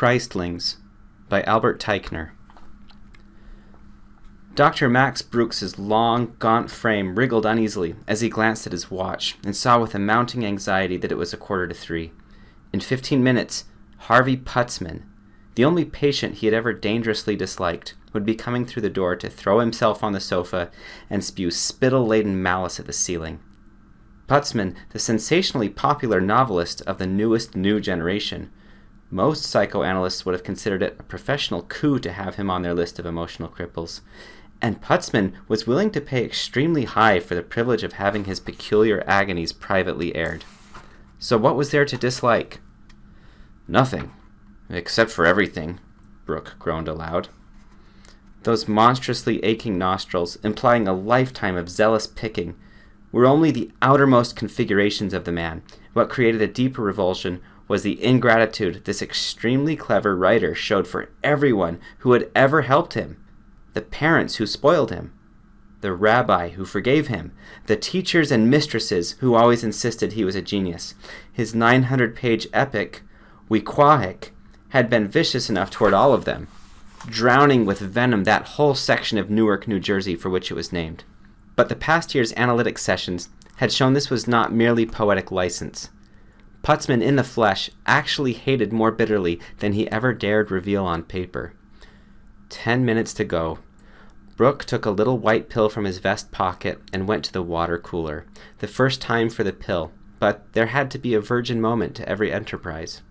Christlings by Albert Teichner. Dr. Max Brooks's long, gaunt frame wriggled uneasily as he glanced at his watch and saw with a mounting anxiety that it was 2:45. In 15 minutes, Harvey Putzman, the only patient he had ever dangerously disliked, would be coming through the door to throw himself on the sofa and spew spittle-laden malice at the ceiling. Putzman, the sensationally popular novelist of the newest new generation. Most psychoanalysts would have considered it a professional coup to have him on their list of emotional cripples, and Putzman was willing to pay extremely high for the privilege of having his peculiar agonies privately aired. So what was there to dislike? Nothing, except for everything, Brooke groaned aloud. Those monstrously aching nostrils, implying a lifetime of zealous picking, were only the outermost configurations of the man. What created a deeper revulsion was the ingratitude this extremely clever writer showed for everyone who had ever helped him, the parents who spoiled him, the rabbi who forgave him, the teachers and mistresses who always insisted he was a genius. His 900-page epic, Wequahic, had been vicious enough toward all of them, drowning with venom that whole section of Newark, New Jersey for which it was named. But the past year's analytic sessions had shown this was not merely poetic license. Putzman in the flesh actually hated more bitterly than he ever dared reveal on paper. 10 minutes to go. Brooke took a little white pill from his vest pocket and went to the water cooler. The first time for the pill, but there had to be a virgin moment to every enterprise.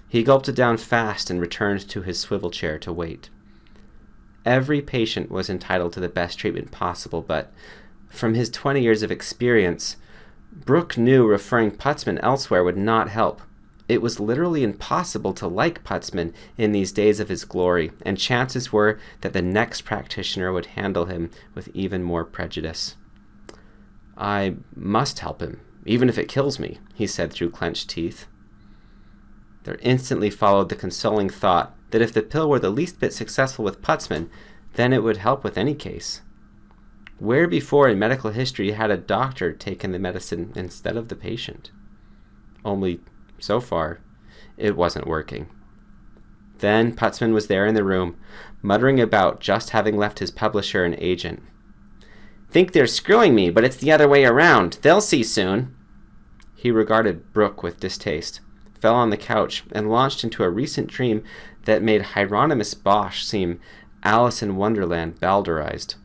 He gulped it down fast and returned to his swivel chair to wait. Every patient was entitled to the best treatment possible, but from his 20 years of experience, Brooke knew referring Putzman elsewhere would not help. It was literally impossible to like Putzman in these days of his glory, and chances were that the next practitioner would handle him with even more prejudice. "I must help him, even if it kills me," he said through clenched teeth. There instantly followed the consoling thought that if the pill were the least bit successful with Putzman, then it would help with any case. Where before in medical history had a doctor taken the medicine instead of the patient? Only, so far, it wasn't working. Then Putzman was there in the room, muttering about just having left his publisher and agent. "Think they're screwing me, but it's the other way around. They'll see soon." He regarded Brooke with distaste, fell on the couch, and launched into a recent dream that made Hieronymus Bosch seem Alice in Wonderland balderized.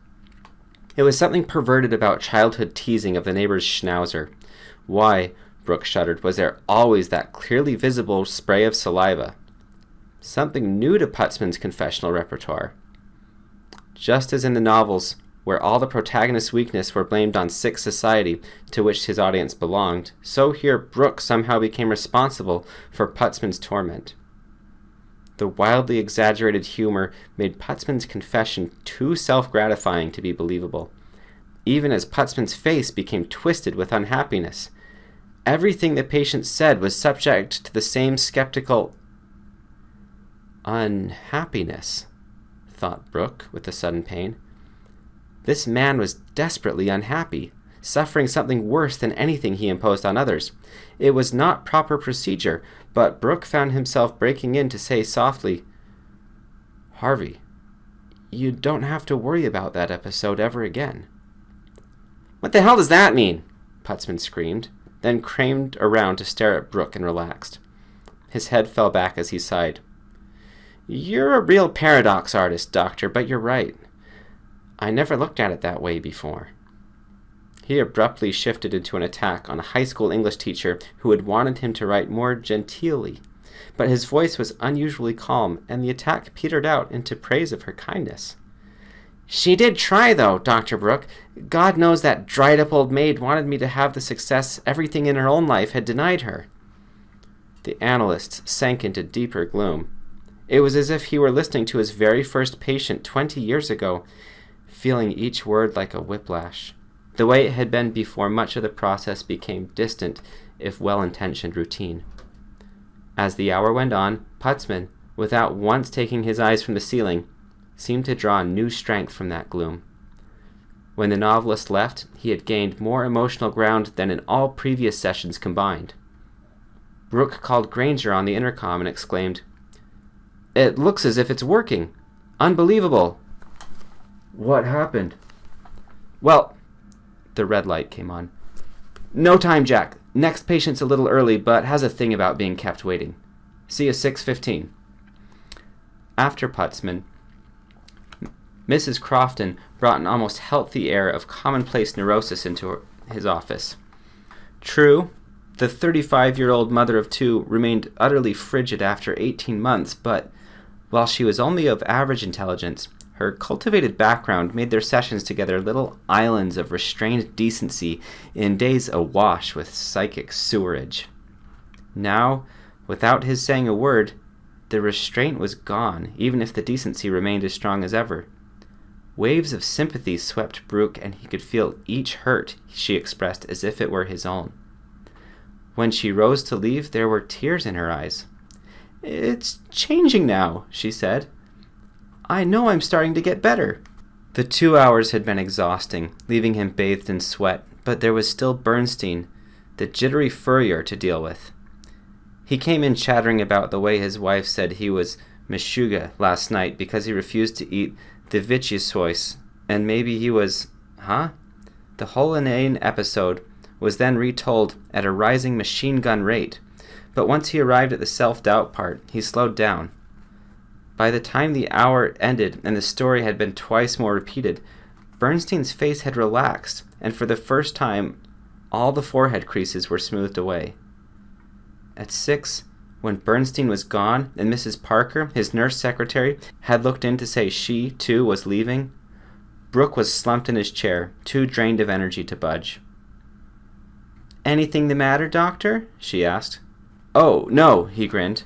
It was something perverted about childhood teasing of the neighbor's schnauzer. Why, Brooke shuddered, was there always that clearly visible spray of saliva? Something new to Putzman's confessional repertoire. Just as in the novels, where all the protagonists' weakness were blamed on sick society to which his audience belonged, so here Brooke somehow became responsible for Putzman's torment. The wildly exaggerated humor made Putzman's confession too self-gratifying to be believable, even as Putzman's face became twisted with unhappiness. Everything the patient said was subject to the same skeptical unhappiness, thought Brooke with a sudden pain. This man was desperately unhappy, suffering something worse than anything he imposed on others. It was not proper procedure, but Brooke found himself breaking in to say softly, "Harvey, you don't have to worry about that episode ever again." "What the hell does that mean?" Putzman screamed, then craned around to stare at Brooke and relaxed. His head fell back as he sighed. "You're a real paradox artist, Doctor, but you're right. I never looked at it that way before." He abruptly shifted into an attack on a high school English teacher who had wanted him to write more genteelly, but his voice was unusually calm, and the attack petered out into praise of her kindness. "She did try, though, Dr. Brooke. God knows that dried-up old maid wanted me to have the success everything in her own life had denied her." The analyst sank into deeper gloom. It was as if he were listening to his very first patient 20 years ago, feeling each word like a whiplash. The way it had been before much of the process became distant, if well-intentioned routine. As the hour went on, Putzman, without once taking his eyes from the ceiling, seemed to draw new strength from that gloom. When the novelist left, he had gained more emotional ground than in all previous sessions combined. Brooke called Granger on the intercom and exclaimed, It looks as if it's working. Unbelievable. What happened? Well, the red light came on. No time, Jack. Next patient's a little early, but has a thing about being kept waiting. See you 6:15. After Putzman, Mrs. Crofton brought an almost healthy air of commonplace neurosis into his office. True, the 35-year-old mother of two remained utterly frigid after 18 months, but while she was only of average intelligence, her cultivated background made their sessions together little islands of restrained decency in days awash with psychic sewerage. Now, without his saying a word, the restraint was gone, even if the decency remained as strong as ever. Waves of sympathy swept Brooke, and he could feel each hurt she expressed as if it were his own. When she rose to leave, there were tears in her eyes. "It's changing now," she said. "I know I'm starting to get better." The 2 hours had been exhausting, leaving him bathed in sweat, but there was still Bernstein, the jittery furrier, to deal with. He came in chattering about the way his wife said he was meshuggah last night because he refused to eat the Vichyssoise, and maybe he was... The whole inane episode was then retold at a rising machine gun rate, but once he arrived at the self-doubt part, he slowed down. By the time the hour ended and the story had been twice more repeated, Bernstein's face had relaxed, and for the first time, all the forehead creases were smoothed away. At 6, when Bernstein was gone and Mrs. Parker, his nurse secretary, had looked in to say she, too, was leaving, Brooke was slumped in his chair, too drained of energy to budge. "Anything the matter, doctor?" she asked. "Oh, no," he grinned.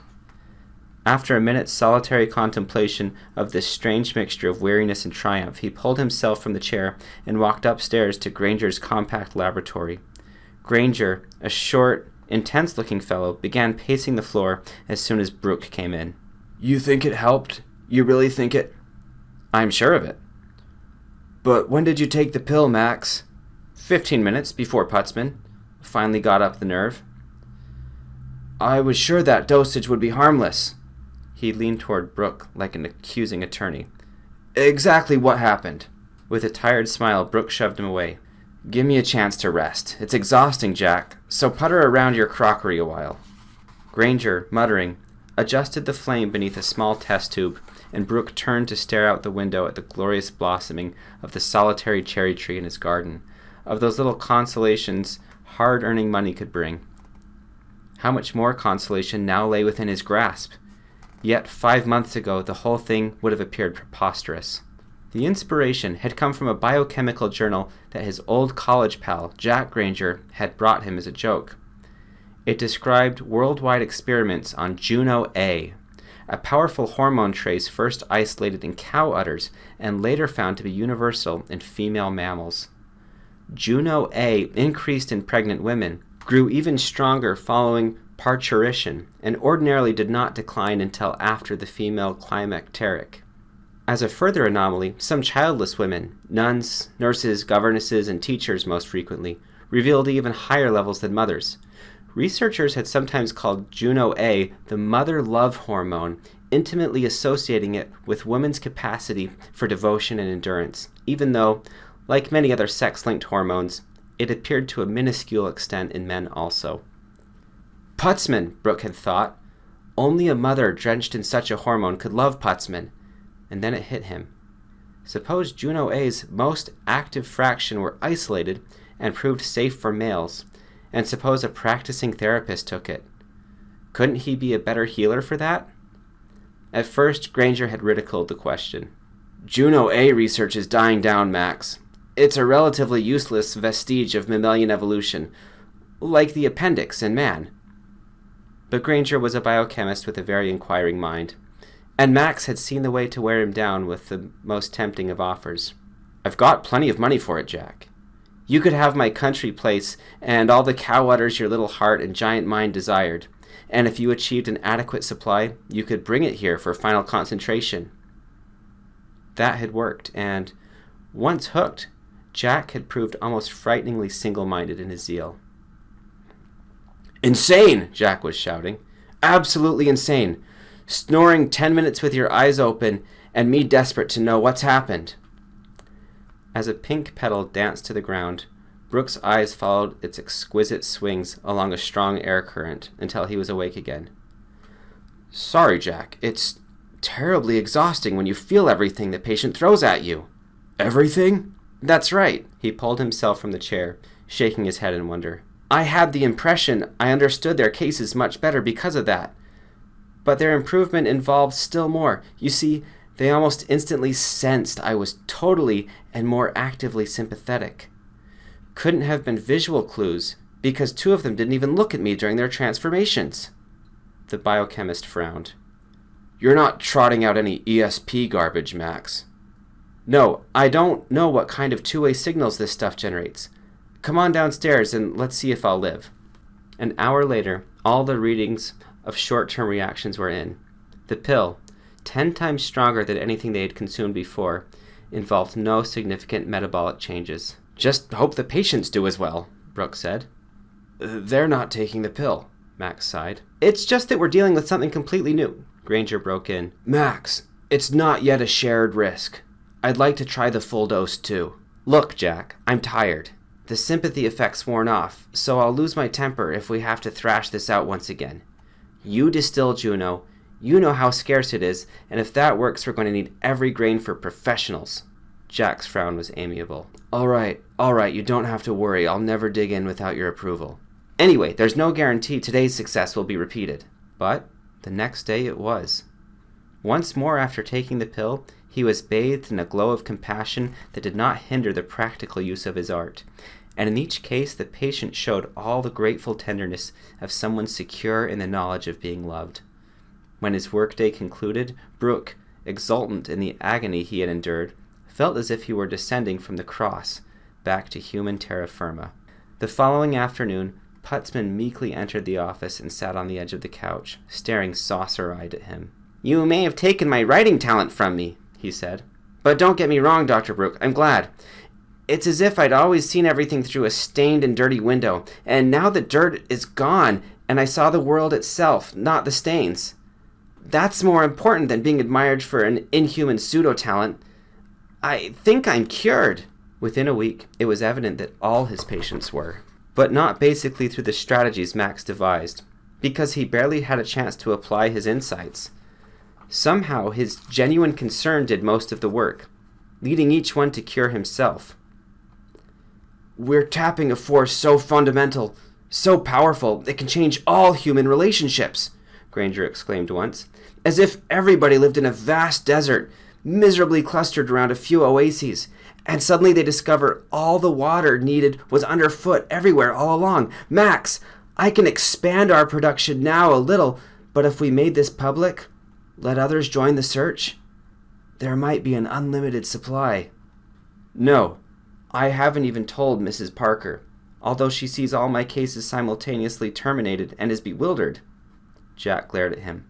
After a minute's solitary contemplation of this strange mixture of weariness and triumph, he pulled himself from the chair and walked upstairs to Granger's compact laboratory. Granger, a short, intense-looking fellow, began pacing the floor as soon as Brooke came in. "You think it helped? You really think it?" "I'm sure of it." "But when did you take the pill, Max?" 15 minutes before Putzman. Finally got up the nerve. "I was sure that dosage would be harmless." He leaned toward Brooke like an accusing attorney. "Exactly what happened?" With a tired smile, Brooke shoved him away. "Give me a chance to rest. It's exhausting, Jack, so putter around your crockery a while." Granger, muttering, adjusted the flame beneath a small test tube, and Brooke turned to stare out the window at the glorious blossoming of the solitary cherry tree in his garden, of those little consolations hard-earning money could bring. How much more consolation now lay within his grasp? Yet 5 months ago the whole thing would have appeared preposterous. The inspiration had come from a biochemical journal that his old college pal, Jack Granger, had brought him as a joke. It described worldwide experiments on Juno A, a powerful hormone trace first isolated in cow udders and later found to be universal in female mammals. Juno A increased in pregnant women, grew even stronger following parturition, and ordinarily did not decline until after the female climacteric. As a further anomaly, some childless women, nuns, nurses, governesses, and teachers most frequently, revealed even higher levels than mothers. Researchers had sometimes called Juno A the mother love hormone, intimately associating it with women's capacity for devotion and endurance, even though, like many other sex-linked hormones, it appeared to a minuscule extent in men also. Putzman, Brooke had thought. Only a mother drenched in such a hormone could love Putzman. And then it hit him. Suppose Juno A's most active fraction were isolated and proved safe for males, and suppose a practicing therapist took it. Couldn't he be a better healer for that? At first, Granger had ridiculed the question. Juno A research is dying down, Max. It's a relatively useless vestige of mammalian evolution, like the appendix in man. But Granger was a biochemist with a very inquiring mind, and Max had seen the way to wear him down with the most tempting of offers. I've got plenty of money for it, Jack. You could have my country place and all the cow udders your little heart and giant mind desired, and if you achieved an adequate supply, you could bring it here for final concentration. That had worked, and once hooked, Jack had proved almost frighteningly single-minded in his zeal. "Insane!" Jack was shouting. "Absolutely insane! Snoring 10 minutes with your eyes open, and me desperate to know what's happened." As a pink petal danced to the ground, Brooks' eyes followed its exquisite swings along a strong air current until he was awake again. "Sorry, Jack. It's terribly exhausting when you feel everything the patient throws at you." "Everything?" "That's right." He pulled himself from the chair, shaking his head in wonder. "I had the impression I understood their cases much better because of that. But their improvement involved still more. You see, they almost instantly sensed I was totally and more actively sympathetic. Couldn't have been visual clues, because 2 of them didn't even look at me during their transformations." The biochemist frowned. "You're not trotting out any ESP garbage, Max." "No, I don't know what kind of two-way signals this stuff generates. Come on downstairs and let's see if I'll live." An hour later, all the readings of short-term reactions were in. The pill, 10 times stronger than anything they had consumed before, involved no significant metabolic changes. "Just hope the patients do as well," Brooks said. "They're not taking the pill," Max sighed. "It's just that we're dealing with something completely new," Granger broke in. "Max, it's not yet a shared risk. I'd like to try the full dose too." "Look, Jack, I'm tired. The sympathy effect's worn off, so I'll lose my temper if we have to thrash this out once again. You distill Juno, you know how scarce it is, and if that works, we're going to need every grain for professionals." Jack's frown was amiable. All right, you don't have to worry. I'll never dig in without your approval. Anyway, there's no guarantee today's success will be repeated." But the next day it was. Once more after taking the pill, he was bathed in a glow of compassion that did not hinder the practical use of his art, and in each case the patient showed all the grateful tenderness of someone secure in the knowledge of being loved. When his workday concluded, Brooke, exultant in the agony he had endured, felt as if he were descending from the cross back to human terra firma. The following afternoon, Putzman meekly entered the office and sat on the edge of the couch, staring saucer-eyed at him. "You may have taken my writing talent from me," he said. "But don't get me wrong, Dr. Brooke, I'm glad. It's as if I'd always seen everything through a stained and dirty window, and now the dirt is gone, and I saw the world itself, not the stains. That's more important than being admired for an inhuman pseudo-talent. I think I'm cured." Within a week, it was evident that all his patients were, but not basically through the strategies Max devised, because he barely had a chance to apply his insights. Somehow, his genuine concern did most of the work, leading each one to cure himself. "We're tapping a force so fundamental, so powerful, it can change all human relationships," Granger exclaimed once, "as if everybody lived in a vast desert, miserably clustered around a few oases, and suddenly they discover all the water needed was underfoot everywhere all along. Max, I can expand our production now a little, but if we made this public, let others join the search, there might be an unlimited supply." "No, I haven't even told Mrs. Parker, although she sees all my cases simultaneously terminated and is bewildered." Jack glared at him.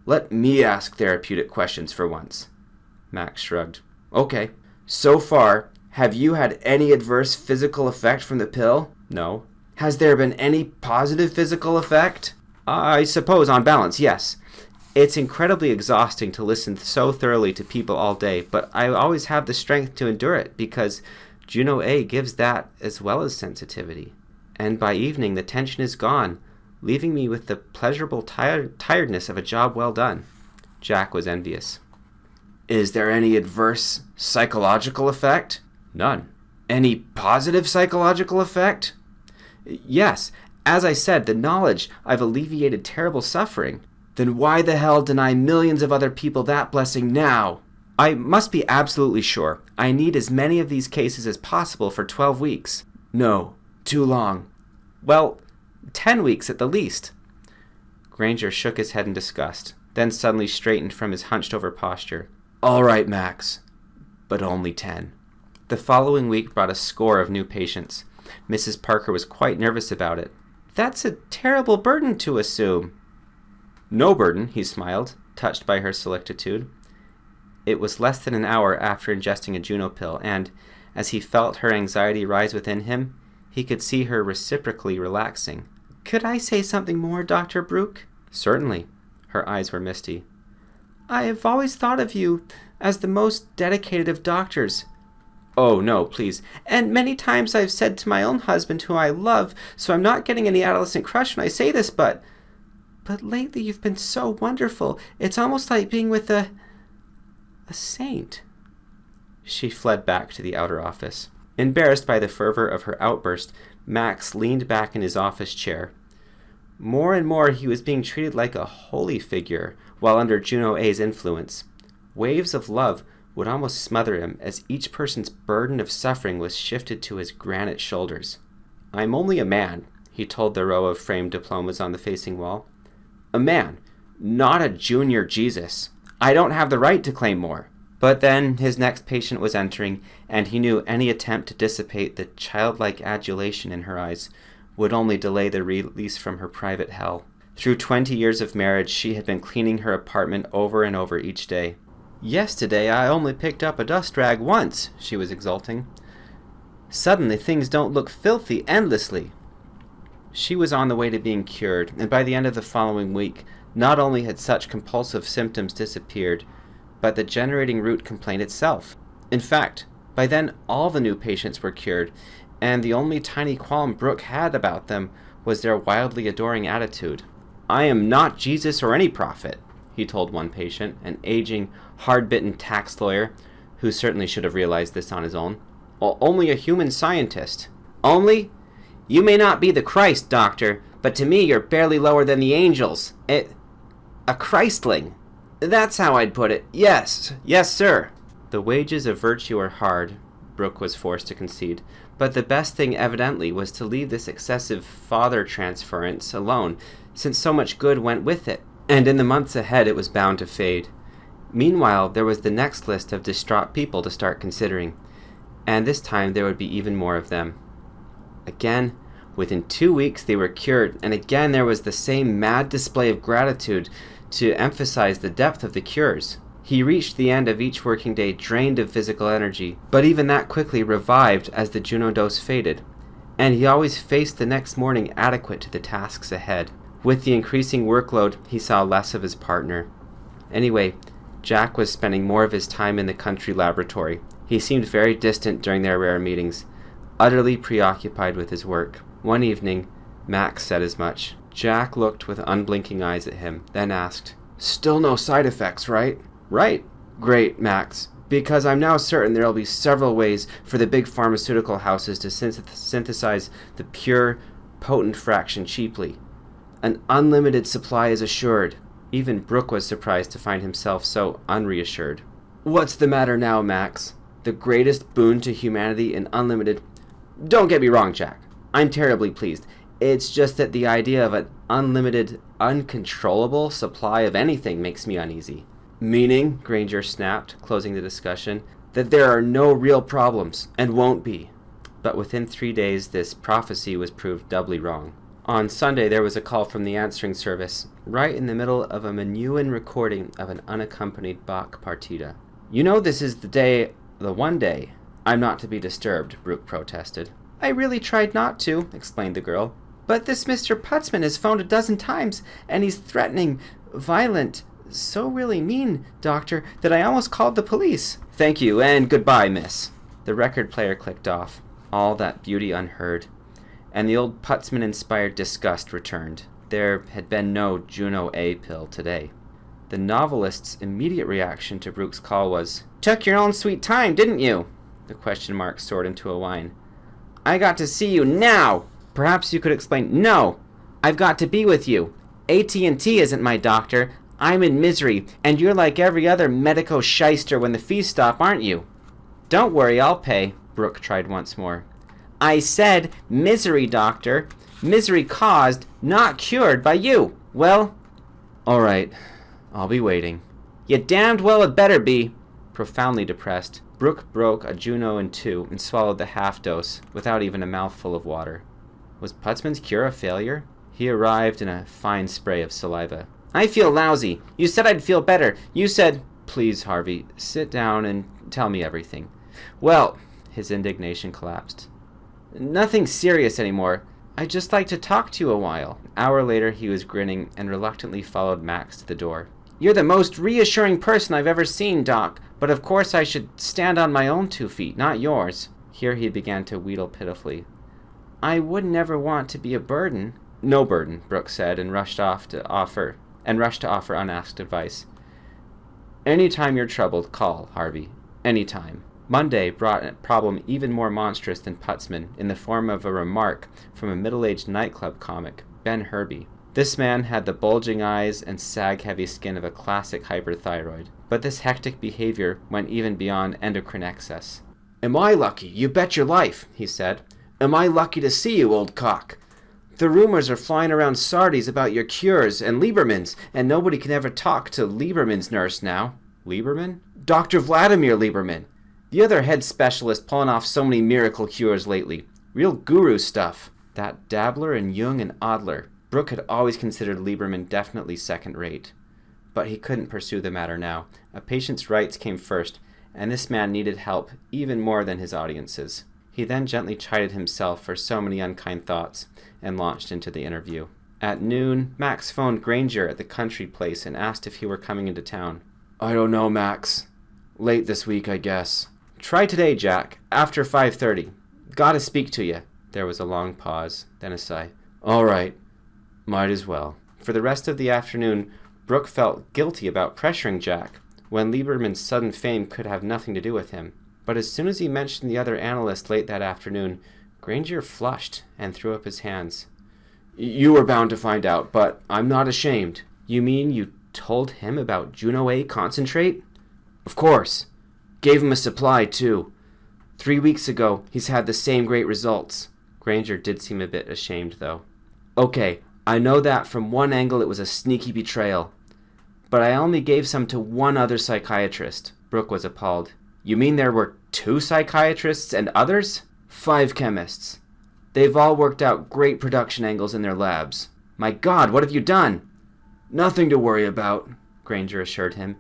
"Let me ask therapeutic questions for once." Max shrugged. "Okay. So far, have you had any adverse physical effect from the pill?" "No." "Has there been any positive physical effect?" "I suppose on balance, yes. It's incredibly exhausting to listen so thoroughly to people all day, but I always have the strength to endure it because Juno A gives that as well as sensitivity. And by evening, the tension is gone, leaving me with the pleasurable tiredness of a job well done." Jack was envious. "Is there any adverse psychological effect?" "None." "Any positive psychological effect?" "Yes. As I said, the knowledge I've alleviated terrible suffering." "Then why the hell deny millions of other people that blessing now?" "I must be absolutely sure. I need as many of these cases as possible for 12 weeks. "No. Too long." "Well, 10 weeks at the least." Granger shook his head in disgust, then suddenly straightened from his hunched-over posture. "All right, Max, but only 10. The following week brought a score of new patients. Mrs. Parker was quite nervous about it. "That's a terrible burden to assume." "No burden," he smiled, touched by her solicitude. It was less than an hour after ingesting a Juno pill, and, as he felt her anxiety rise within him, he could see her reciprocally relaxing. "Could I say something more, Dr. Brooke?" "Certainly. Her eyes were misty. I have always thought of you as the most dedicated of doctors. Oh, no, please. And many times I've said to my own husband, who I love, so I'm not getting any adolescent crush when I say this, but lately you've been so wonderful. It's almost like being with a saint. She fled back to the outer office. Embarrassed by the fervor of her outburst, Max leaned back in his office chair. More and more he was being treated like a holy figure while under Juno A's influence. Waves of love would almost smother him as each person's burden of suffering was shifted to his granite shoulders. I'm only a man, he told the row of framed diplomas on the facing wall. A man, not a junior Jesus. I don't have the right to claim more. But then his next patient was entering, and he knew any attempt to dissipate the childlike adulation in her eyes would only delay the release from her private hell. Through 20 years of marriage, she had been cleaning her apartment over and over each day. Yesterday I only picked up a dust rag once, she was exulting. Suddenly things don't look filthy endlessly. She was on the way to being cured, and by the end of the following week, not only had such compulsive symptoms disappeared, but the generating root complaint itself. In fact, by then all the new patients were cured, and the only tiny qualm Brooke had about them was their wildly adoring attitude. I am not Jesus or any prophet, he told one patient, an aging, hard-bitten tax lawyer, who certainly should have realized this on his own. Only a human scientist. Only? You may not be the Christ, doctor, but to me you're barely lower than the angels. A Christling. That's how I'd put it. Yes, sir. The wages of virtue are hard, Brooke was forced to concede, but the best thing evidently was to leave this excessive father transference alone, since so much good went with it, and in the months ahead it was bound to fade. Meanwhile, there was the next list of distraught people to start considering, and this time there would be even more of them. Again, within 2 weeks they were cured, and again there was the same mad display of gratitude to emphasize the depth of the cures. He reached the end of each working day drained of physical energy, but even that quickly revived as the Juno dose faded, and he always faced the next morning adequate to the tasks ahead. With the increasing workload, he saw less of his partner. Anyway, Jack was spending more of his time in the country laboratory. He seemed very distant during their rare meetings, utterly preoccupied with his work. One evening, Max said as much. Jack looked with unblinking eyes at him, then asked, Still no side effects, right? Right. Great, Max, because I'm now certain there'll be several ways for the big pharmaceutical houses to synthesize the pure, potent fraction cheaply. An unlimited supply is assured. Even Brooke was surprised to find himself so unreassured. What's the matter now, Max? The greatest boon to humanity in unlimited... Don't get me wrong, Jack. I'm terribly pleased. It's just that the idea of an unlimited, uncontrollable supply of anything makes me uneasy. Meaning, Granger snapped, closing the discussion, that there are no real problems, and won't be. But within 3 days, this prophecy was proved doubly wrong. On Sunday, there was a call from the answering service, right in the middle of a Menuhin recording of an unaccompanied Bach partita. You know this is the one day I'm not to be disturbed, Brooke protested. I really tried not to, explained the girl. But this Mr. Putzman has phoned a dozen times, and he's threatening, violent, so really mean, doctor, that I almost called the police. Thank you, and goodbye, miss. The record player clicked off, all that beauty unheard, and the old Putzman-inspired disgust returned. There had been no Juno A pill today. The novelist's immediate reaction to Brooke's call was, Took your own sweet time, didn't you? The question mark soared into a whine. I got to see you now! Perhaps you could explain. No! I've got to be with you. AT&T isn't my doctor. I'm in misery, and you're like every other medico-shyster when the fees stop, aren't you? Don't worry, I'll pay, Brooke tried once more. I said misery, doctor. Misery caused, not cured by you. Well, all right. I'll be waiting. You damned well had better be. Profoundly depressed, Brooke broke a Juno in two and swallowed the half dose without even a mouthful of water. Was Putzman's cure a failure? He arrived in a fine spray of saliva. I feel lousy. You said I'd feel better. You said... Please, Harvey, sit down and tell me everything. Well, his indignation collapsed. Nothing serious anymore. I'd just like to talk to you a while. An hour later, he was grinning and reluctantly followed Max to the door. You're the most reassuring person I've ever seen, Doc, but of course I should stand on my own 2 feet, not yours. Here he began to wheedle pitifully. I would never want to be a burden. No burden, Brooks said, and rushed to offer unasked advice. Anytime you're troubled, call, Harvey. Anytime. Monday brought a problem even more monstrous than Putzman, in the form of a remark from a middle-aged nightclub comic, Ben Herbie. This man had the bulging eyes and sag-heavy skin of a classic hyperthyroid, but this hectic behavior went even beyond endocrine excess. Am I lucky? You bet your life, he said. Am I lucky to see you, old cock? The rumors are flying around Sardi's about your cures and Lieberman's, and nobody can ever talk to Lieberman's nurse now. Lieberman? Dr. Vladimir Lieberman. The other head specialist pulling off so many miracle cures lately. Real guru stuff. That dabbler in Jung and Adler. Brooke had always considered Lieberman definitely second-rate. But he couldn't pursue the matter now. A patient's rights came first, and this man needed help even more than his audiences. He then gently chided himself for so many unkind thoughts, and launched into the interview. At noon, Max phoned Granger at the country place and asked if he were coming into town. I don't know, Max. Late this week, I guess. Try today, Jack, after 5:30. Gotta speak to you. There was a long pause, then a sigh. All right. Might as well. For the rest of the afternoon, Brooke felt guilty about pressuring Jack, when Lieberman's sudden fame could have nothing to do with him. But as soon as he mentioned the other analyst late that afternoon, Granger flushed and threw up his hands. You were bound to find out, but I'm not ashamed. You mean you told him about Juno A concentrate? Of course. Gave him a supply, too. 3 weeks ago, he's had the same great results. Granger did seem a bit ashamed, though. Okay, I know that from one angle it was a sneaky betrayal. But I only gave some to one other psychiatrist. Brooke was appalled. You mean there were 2 psychiatrists and others? 5 chemists. They've all worked out great production angles in their labs. My God, what have you done? Nothing to worry about, Granger assured him.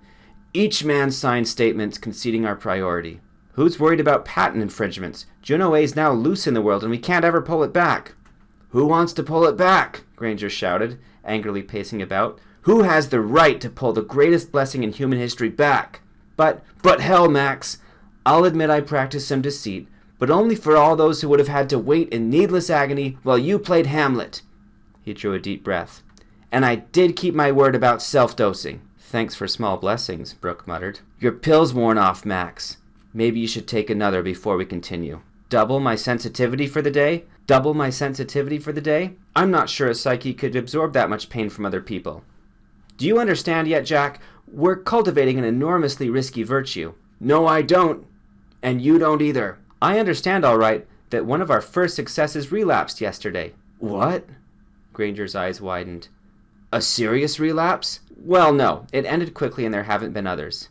Each man signed statements conceding our priority. Who's worried about patent infringements? Juno A's now loose in the world and we can't ever pull it back. Who wants to pull it back? Granger shouted, angrily pacing about. Who has the right to pull the greatest blessing in human history back? But hell, Max. I'll admit I practiced some deceit, but only for all those who would have had to wait in needless agony while you played Hamlet. He drew a deep breath. And I did keep my word about self-dosing. Thanks for small blessings, Brooke muttered. Your pill's worn off, Max. Maybe you should take another before we continue. Double my sensitivity for the day? Double my sensitivity for the day? I'm not sure a psyche could absorb that much pain from other people. Do you understand yet, Jack? We're cultivating an enormously risky virtue. No, I don't. And you don't either. I understand, all right, that one of our first successes relapsed yesterday. What? Granger's eyes widened. A serious relapse? Well, no. It ended quickly and there haven't been others.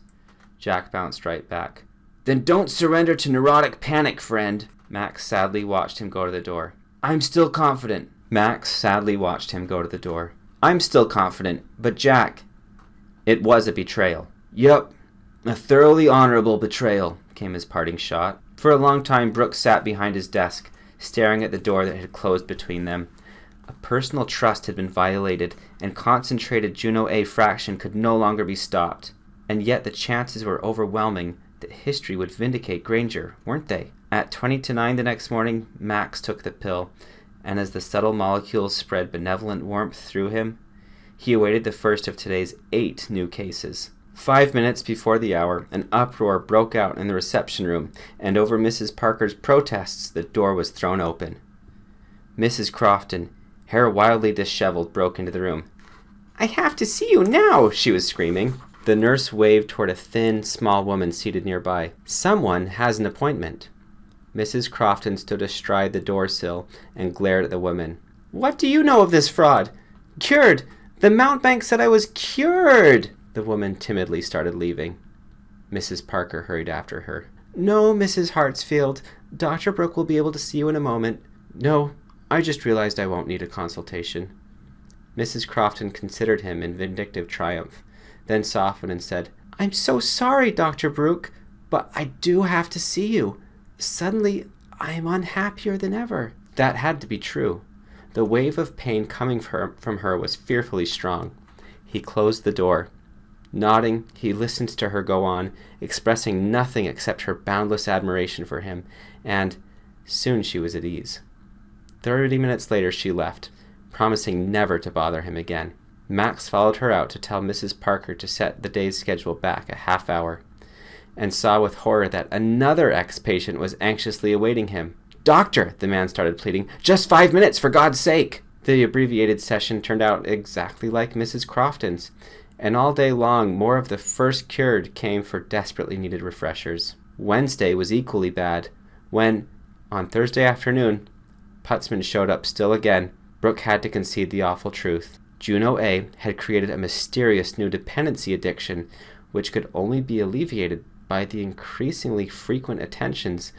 Jack bounced right back. Then don't surrender to neurotic panic, friend. Max sadly watched him go to the door. I'm still confident. Max sadly watched him go to the door. I'm still confident, but Jack... It was a betrayal. Yup. A thoroughly honorable betrayal, came his parting shot. For a long time, Brooks sat behind his desk, staring at the door that had closed between them. A personal trust had been violated, and concentrated Juno A fraction could no longer be stopped. And yet the chances were overwhelming that history would vindicate Granger, weren't they? At 9:20 the next morning, Max took the pill, and as the subtle molecules spread benevolent warmth through him, he awaited the first of today's 8 new cases. 5 minutes before the hour, an uproar broke out in the reception room, and over Mrs. Parker's protests, the door was thrown open. Mrs. Crofton, hair wildly disheveled, broke into the room. I have to see you now, she was screaming. The nurse waved toward a thin, small woman seated nearby. Someone has an appointment. Mrs. Crofton stood astride the door sill and glared at the woman. What do you know of this fraud? Cured! The Mountebank said I was cured! The woman timidly started leaving. Mrs. Parker hurried after her. No, Mrs. Hartsfield. Dr. Brooke will be able to see you in a moment. No, I just realized I won't need a consultation. Mrs. Crofton considered him in vindictive triumph, then softened and said, I'm so sorry, Dr. Brooke, but I do have to see you. Suddenly, I am unhappier than ever. That had to be true. The wave of pain coming from her was fearfully strong. He closed the door. Nodding, he listened to her go on, expressing nothing except her boundless admiration for him, and soon she was at ease. 30 minutes later she left, promising never to bother him again. Max followed her out to tell Mrs. Parker to set the day's schedule back a half hour, and saw with horror that another ex-patient was anxiously awaiting him. "Doctor," the man started pleading, "just 5 minutes, for God's sake!" The abbreviated session turned out exactly like Mrs. Crofton's, and all day long more of the first cured came for desperately needed refreshers. Wednesday was equally bad, when, on Thursday afternoon, Putzman showed up still again. Brooke had to concede the awful truth. Juno A had created a mysterious new dependency addiction, which could only be alleviated by the increasingly frequent attentions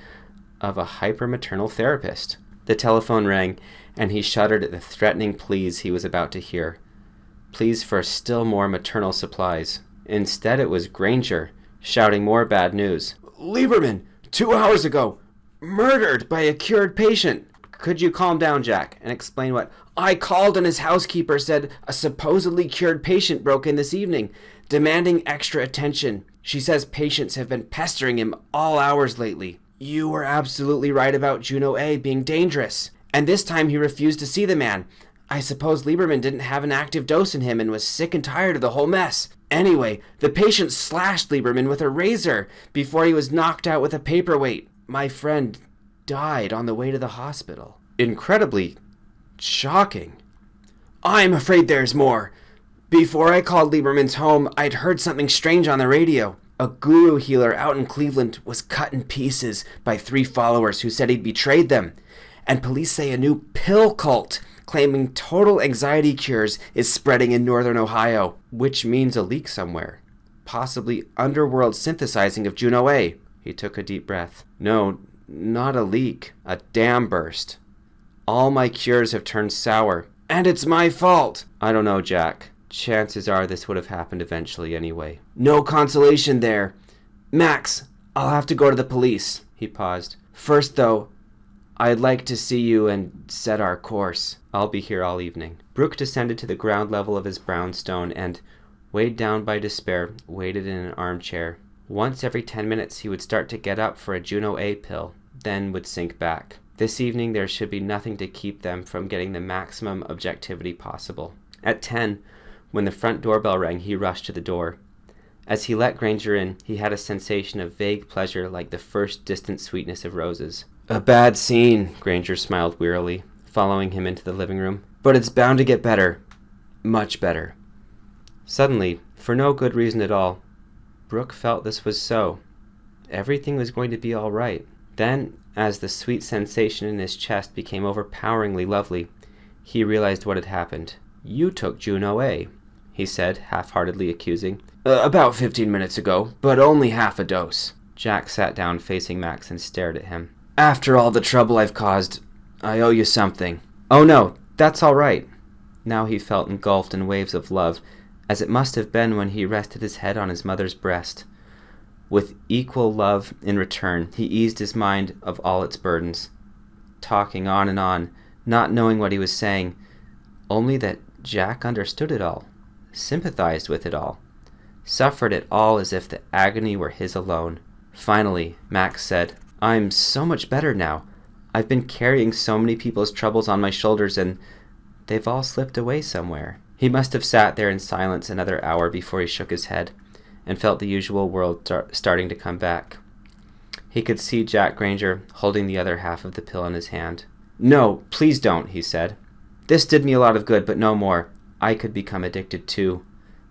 of a hyper-maternal therapist. The telephone rang, and he shuddered at the threatening pleas he was about to hear. Pleas for still more maternal supplies. Instead it was Granger, shouting more bad news. "Lieberman, 2 hours ago, murdered by a cured patient." "Could you calm down, Jack, and explain what—" "I called and his housekeeper said a supposedly cured patient broke in this evening, demanding extra attention. She says patients have been pestering him all hours lately. You were absolutely right about Juno A being dangerous. And this time he refused to see the man. I suppose Lieberman didn't have an active dose in him and was sick and tired of the whole mess. Anyway, the patient slashed Lieberman with a razor before he was knocked out with a paperweight. My friend died on the way to the hospital." "Incredibly shocking." "I'm afraid there's more. Before I called Lieberman's home, I'd heard something strange on the radio. A guru healer out in Cleveland was cut in pieces by 3 followers who said he'd betrayed them. And police say a new pill cult claiming total anxiety cures is spreading in northern Ohio, which means a leak somewhere. Possibly underworld synthesizing of Juno A." He took a deep breath. "No, not a leak. A dam burst. All my cures have turned sour. And it's my fault." "I don't know, Jack. Chances are this would have happened eventually anyway." "No consolation there. Max, I'll have to go to the police." He paused. "First, though, I'd like to see you and set our course." "I'll be here all evening." Brooke descended to the ground level of his brownstone and, weighed down by despair, waited in an armchair. Once every 10 minutes he would start to get up for a Juno A pill, then would sink back. This evening there should be nothing to keep them from getting the maximum objectivity possible. At 10, when the front doorbell rang, he rushed to the door. As he let Granger in, he had a sensation of vague pleasure like the first distant sweetness of roses. "A bad scene," Granger smiled wearily, following him into the living room. "But it's bound to get better. Much better." Suddenly, for no good reason at all, Brooke felt this was so. Everything was going to be all right. Then, as the sweet sensation in his chest became overpoweringly lovely, he realized what had happened. "You took Juno A," he said, half-heartedly accusing. About 15 minutes ago, but only half a dose." Jack sat down facing Max and stared at him. "After all the trouble I've caused, I owe you something." "Oh no, that's all right." Now he felt engulfed in waves of love, as it must have been when he rested his head on his mother's breast. With equal love in return, he eased his mind of all its burdens, talking on and on, not knowing what he was saying, only that Jack understood it all, sympathized with it all, suffered it all as if the agony were his alone. Finally, Max said, "I'm so much better now. I've been carrying so many people's troubles on my shoulders, and they've all slipped away somewhere." He must have sat there in silence another hour before he shook his head, and felt the usual world starting to come back. He could see Jack Granger holding the other half of the pill in his hand. "No, please don't," he said. "This did me a lot of good, but no more. I could become addicted too.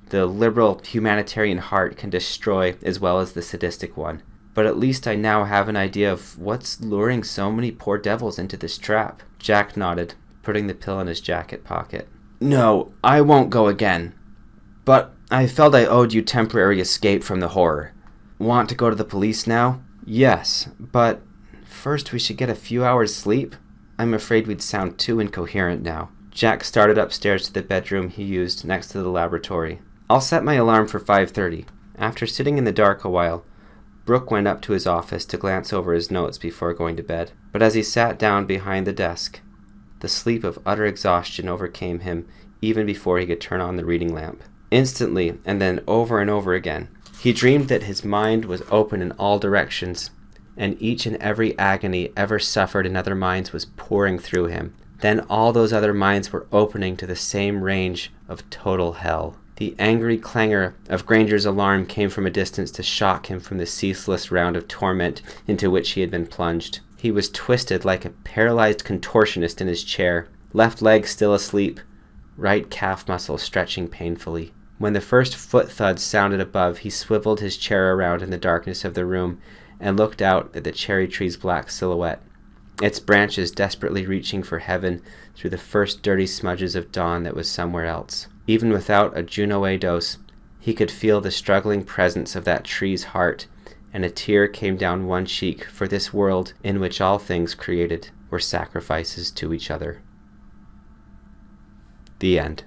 The liberal humanitarian heart can destroy as well as the sadistic one. But at least I now have an idea of what's luring so many poor devils into this trap." Jack nodded, putting the pill in his jacket pocket. "No, I won't go again. But I felt I owed you temporary escape from the horror. Want to go to the police now?" "Yes, but first we should get a few hours' sleep. I'm afraid we'd sound too incoherent now." Jack started upstairs to the bedroom he used next to the laboratory. "I'll set my alarm for 5:30. After sitting in the dark a while, Brooke went up to his office to glance over his notes before going to bed. But as he sat down behind the desk, The sleep of utter exhaustion overcame him even before he could turn on the reading lamp. Instantly, and then over and over again, he dreamed that his mind was open in all directions, and each and every agony ever suffered in other minds was pouring through him. Then all those other minds were opening to the same range of total hell. The angry clangor of Granger's alarm came from a distance to shock him from the ceaseless round of torment into which he had been plunged. He was twisted like a paralyzed contortionist in his chair, left leg still asleep, right calf muscle stretching painfully. When the first foot thud sounded above, he swiveled his chair around in the darkness of the room and looked out at the cherry tree's black silhouette, its branches desperately reaching for heaven through the first dirty smudges of dawn that was somewhere else. Even without a Juno dose, he could feel the struggling presence of that tree's heart, and a tear came down one cheek for this world in which all things created were sacrifices to each other. The end.